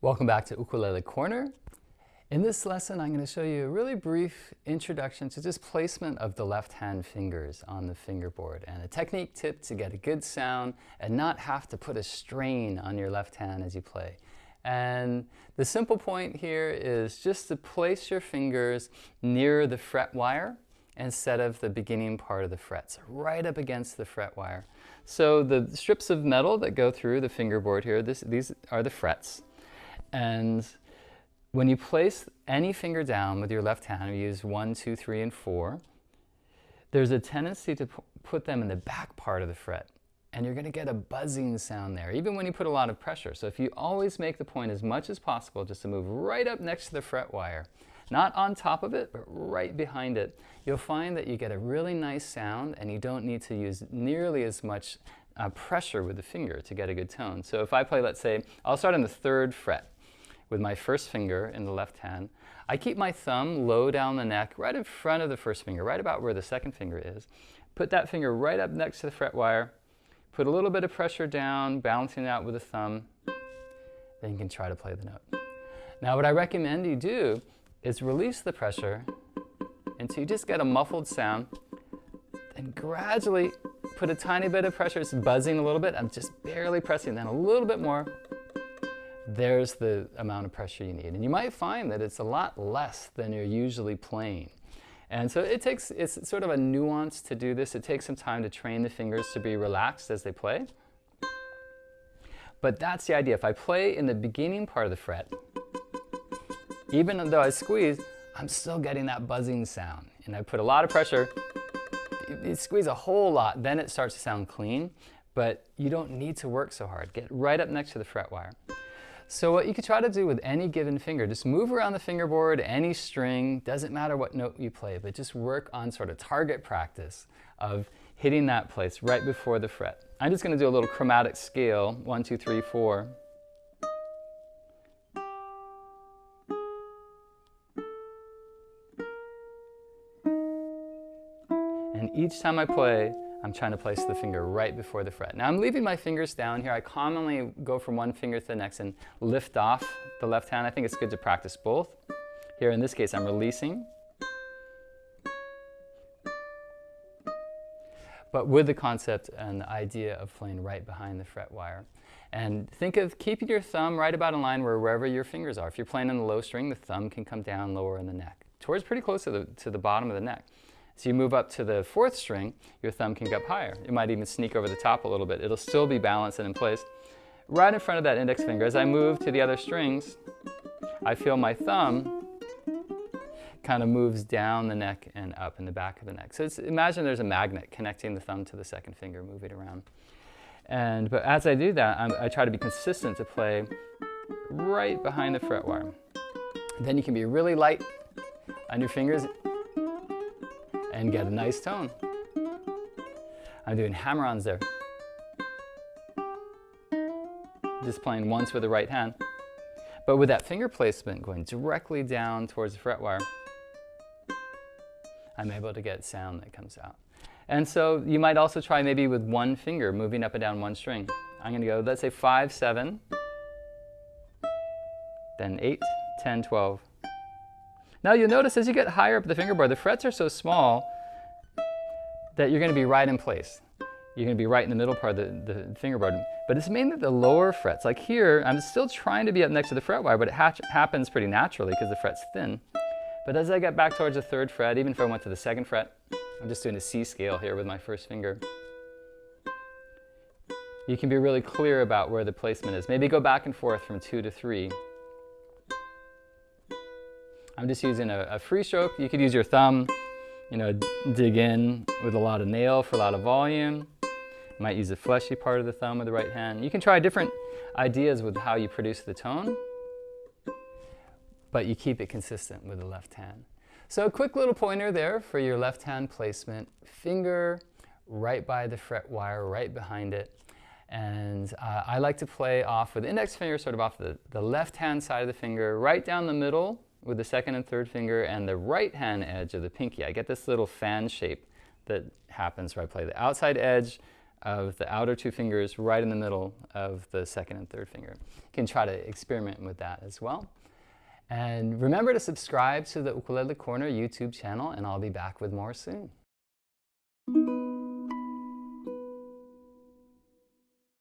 Welcome back to Ukulele Corner. In this lesson, I'm going to show you a really brief introduction to just placement of the left-hand fingers on the fingerboard and a technique tip to get a good sound and not have to put a strain on your left hand as you play. And the simple point here is just to place your fingers near the fret wire instead of the beginning part of the fret, so right up against the fret wire. So the strips of metal that go through the fingerboard here, these are the frets. And when you place any finger down with your left hand, you use 1, 2, 3, and 4, there's a tendency to put them in the back part of the fret. And you're going to get a buzzing sound there, even when you put a lot of pressure. So if you always make the point as much as possible just to move right up next to the fret wire, not on top of it, but right behind it, you'll find that you get a really nice sound and you don't need to use nearly as much pressure with the finger to get a good tone. So if I play, let's say, I'll start on the 3rd fret with my first finger in the left hand. I keep my thumb low down the neck, right in front of the first finger, right about where the second finger is. Put that finger right up next to the fret wire, put a little bit of pressure down, balancing it out with the thumb, then you can try to play the note. Now what I recommend you do is release the pressure until you just get a muffled sound, and gradually put a tiny bit of pressure. It's buzzing a little bit. I'm just barely pressing, then a little bit more. There's the amount of pressure you need. And you might find that it's a lot less than you're usually playing. And so it's sort of a nuance to do this. It takes some time to train the fingers to be relaxed as they play. But that's the idea. If I play in the beginning part of the fret, even though I squeeze, I'm still getting that buzzing sound. And I put a lot of pressure. You squeeze a whole lot, then it starts to sound clean. But you don't need to work so hard. Get right up next to the fret wire. So what you could try to do with any given finger, just move around the fingerboard, any string, doesn't matter what note you play, but just work on sort of target practice of hitting that place right before the fret. I'm just going to do a little chromatic scale, 1, 2, 3, 4. And each time I play, I'm trying to place the finger right before the fret. Now I'm leaving my fingers down here. I commonly go from one finger to the next and lift off the left hand. I think it's good to practice both. Here in this case, I'm releasing. But with the concept and the idea of playing right behind the fret wire. And think of keeping your thumb right about in line wherever your fingers are. If you're playing on the low string, the thumb can come down lower in the neck, towards pretty close to the bottom of the neck. So you move up to the 4th string, your thumb can go up higher. It might even sneak over the top a little bit. It'll still be balanced and in place. Right in front of that index finger, as I move to the other strings, I feel my thumb kind of moves down the neck and up in the back of the neck. So imagine there's a magnet connecting the thumb to the 2nd finger, move it around. But as I do that, I try to be consistent to play right behind the fret wire. Then you can be really light on your fingers and get a nice tone. I'm doing hammer-ons there. Just playing once with the right hand. But with that finger placement going directly down towards the fret wire, I'm able to get sound that comes out. And so you might also try maybe with one finger, moving up and down one string. I'm going to go, let's say 5, 7, then 8, 10, 12. Now you'll notice as you get higher up the fingerboard, the frets are so small that you're going to be right in place. You're going to be right in the middle part of the fingerboard. But it's mainly the lower frets. Like here, I'm still trying to be up next to the fret wire, but it happens pretty naturally because the fret's thin. But as I get back towards the 3rd fret, even if I went to the 2nd fret, I'm just doing a C scale here with my first finger. You can be really clear about where the placement is. Maybe go back and forth from 2 to 3. I'm just using a free stroke. You could use your thumb, dig in with a lot of nail for a lot of volume. You might use the fleshy part of the thumb with the right hand. You can try different ideas with how you produce the tone, but you keep it consistent with the left hand. So a quick little pointer there for your left hand placement. Finger right by the fret wire, right behind it. And I like to play off with the index finger sort of off the left hand side of the finger, right down the middle with the 2nd and 3rd finger and the right hand edge of the pinky. I get this little fan shape that happens where I play the outside edge of the outer two fingers right in the middle of the second and third finger. You can try to experiment with that as well. And remember to subscribe to the Ukulele Corner YouTube channel, and I'll be back with more soon.